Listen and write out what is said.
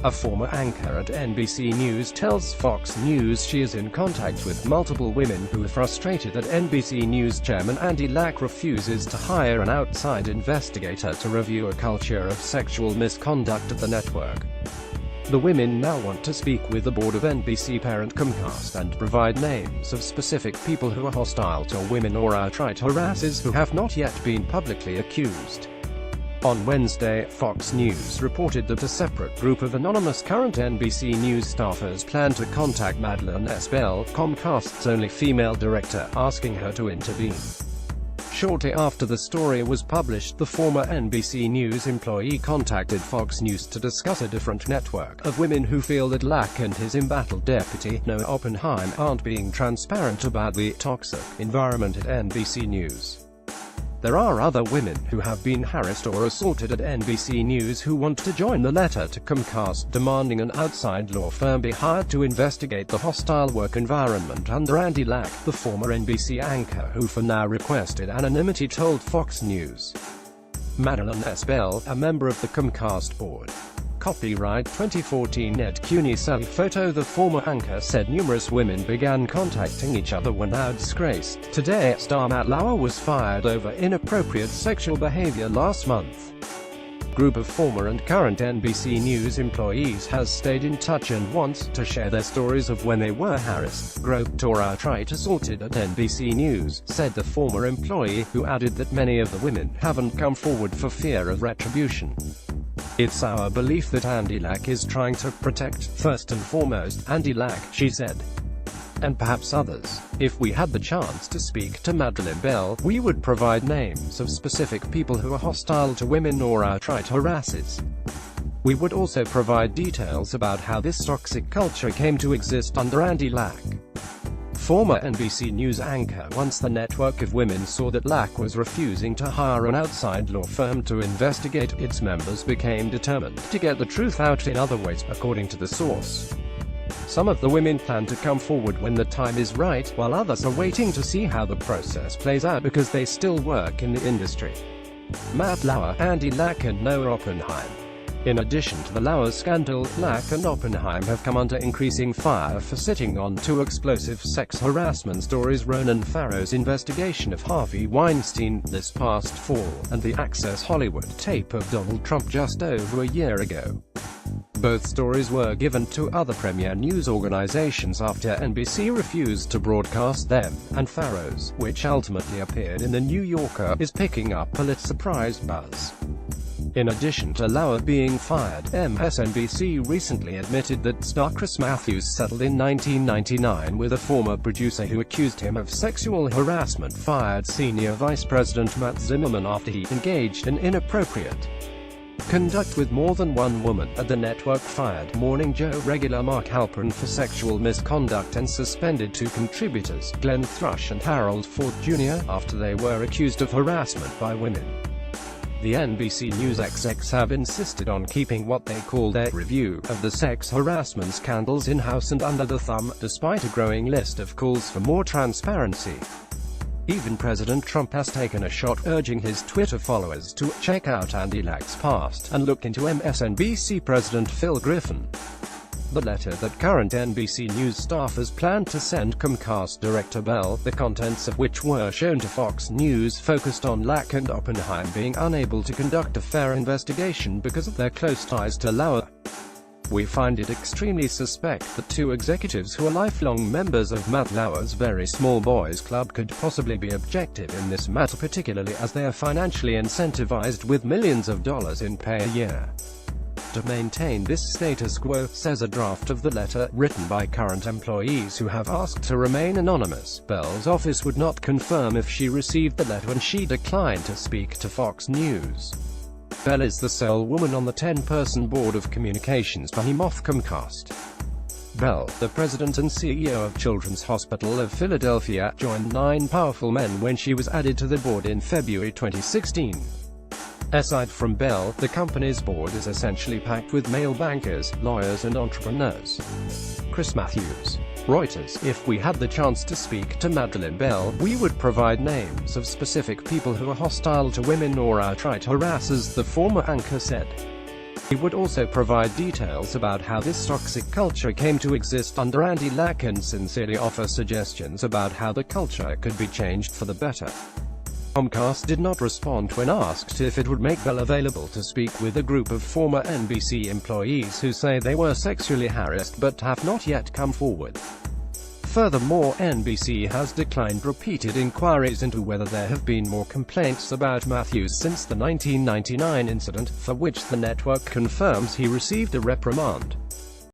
A former anchor at NBC News tells Fox News she is in contact with multiple women who are frustrated that NBC News chairman Andy Lack refuses to hire an outside investigator to review a culture of sexual misconduct at the network. The women now want to speak with the board of NBC parent Comcast and provide names of specific people who are hostile to women or outright harasses who have not yet been publicly accused. On Wednesday, Fox News reported that a separate group of anonymous current NBC News staffers plan to contact Madeleine S. Bell, Comcast's only female director, asking her to intervene. Shortly after the story was published, the former NBC News employee contacted Fox News to discuss a different network of women who feel that Lack and his embattled deputy, Noah Oppenheim, aren't being transparent about the toxic environment at NBC News. There are other women who have been harassed or assaulted at NBC News who want to join the letter to Comcast demanding an outside law firm be hired to investigate the hostile work environment under Andy Lack, the former NBC anchor who for now requested anonymity, told Fox News. Madeleine S. Bell, a member of the Comcast board. Copyright 2014 Ed Cuny. Photo. The former anchor said numerous women began contacting each other when now disgraced. Today, star Matt Lauer was fired over inappropriate sexual behavior last month. Group of former and current NBC News employees has stayed in touch and wants to share their stories of when they were harassed, groped or outright assaulted at NBC News, said the former employee, who added that many of the women haven't come forward for fear of retribution. It's our belief that Andy Lack is trying to protect, first and foremost, Andy Lack, she said. And perhaps others. If we had the chance to speak to Madeleine Bell, we would provide names of specific people who are hostile to women or outright harasses. We would also provide details about how this toxic culture came to exist under Andy Lack. Former NBC News anchor. Once the network of women saw that Lack was refusing to hire an outside law firm to investigate, its members became determined to get the truth out in other ways, according to the source. Some of the women plan to come forward when the time is right, while others are waiting to see how the process plays out because they still work in the industry. Matt Lauer, Andy Lack and Noah Oppenheim. In addition to the Lauer scandal, Lack and Oppenheim have come under increasing fire for sitting on two explosive sex harassment stories: Ronan Farrow's investigation of Harvey Weinstein this past fall, and the Access Hollywood tape of Donald Trump just over a year ago. Both stories were given to other premier news organizations after NBC refused to broadcast them, and Farrow's, which ultimately appeared in The New Yorker, is picking up Pulitzer Prize buzz. In addition to Lauer being fired, MSNBC recently admitted that star Chris Matthews settled in 1999 with a former producer who accused him of sexual harassment, fired senior vice president Matt Zimmerman after he engaged in inappropriate conduct with more than one woman, at the network, fired Morning Joe regular Mark Halperin for sexual misconduct, and suspended two contributors, Glenn Thrush and Harold Ford Jr., after they were accused of harassment by women. The NBC News execs have insisted on keeping what they call their review of the sex harassment scandals in-house and under the thumb, despite a growing list of calls for more transparency. Even President Trump has taken a shot, urging his Twitter followers to check out Andy Lack's past and look into MSNBC President Phil Griffin. The letter that current NBC News staffers planned to send Comcast director Bell, the contents of which were shown to Fox News, focused on Lack and Oppenheim being unable to conduct a fair investigation because of their close ties to Lauer. We find it extremely suspect that two executives who are lifelong members of Matt Lauer's very small boys club could possibly be objective in this matter, particularly as they are financially incentivized with millions of dollars in pay a year to maintain this status quo, says a draft of the letter, written by current employees who have asked to remain anonymous. Bell's office would not confirm if she received the letter, and she declined to speak to Fox News. Bell is the sole woman on the 10-person board of communications behemoth Comcast. Bell, the president and CEO of Children's Hospital of Philadelphia, joined 9 powerful men when she was added to the board in February 2016. Aside from Bell, the company's board is essentially packed with male bankers, lawyers and entrepreneurs. Chris Matthews. Reuters. If we had the chance to speak to Madeleine Bell, we would provide names of specific people who are hostile to women or outright harassers, the former anchor said. He would also provide details about how this toxic culture came to exist under Andy Lack and sincerely offer suggestions about how the culture could be changed for the better. Comcast did not respond when asked if it would make Bell available to speak with a group of former NBC employees who say they were sexually harassed but have not yet come forward. Furthermore, NBC has declined repeated inquiries into whether there have been more complaints about Matthews since the 1999 incident, for which the network confirms he received a reprimand.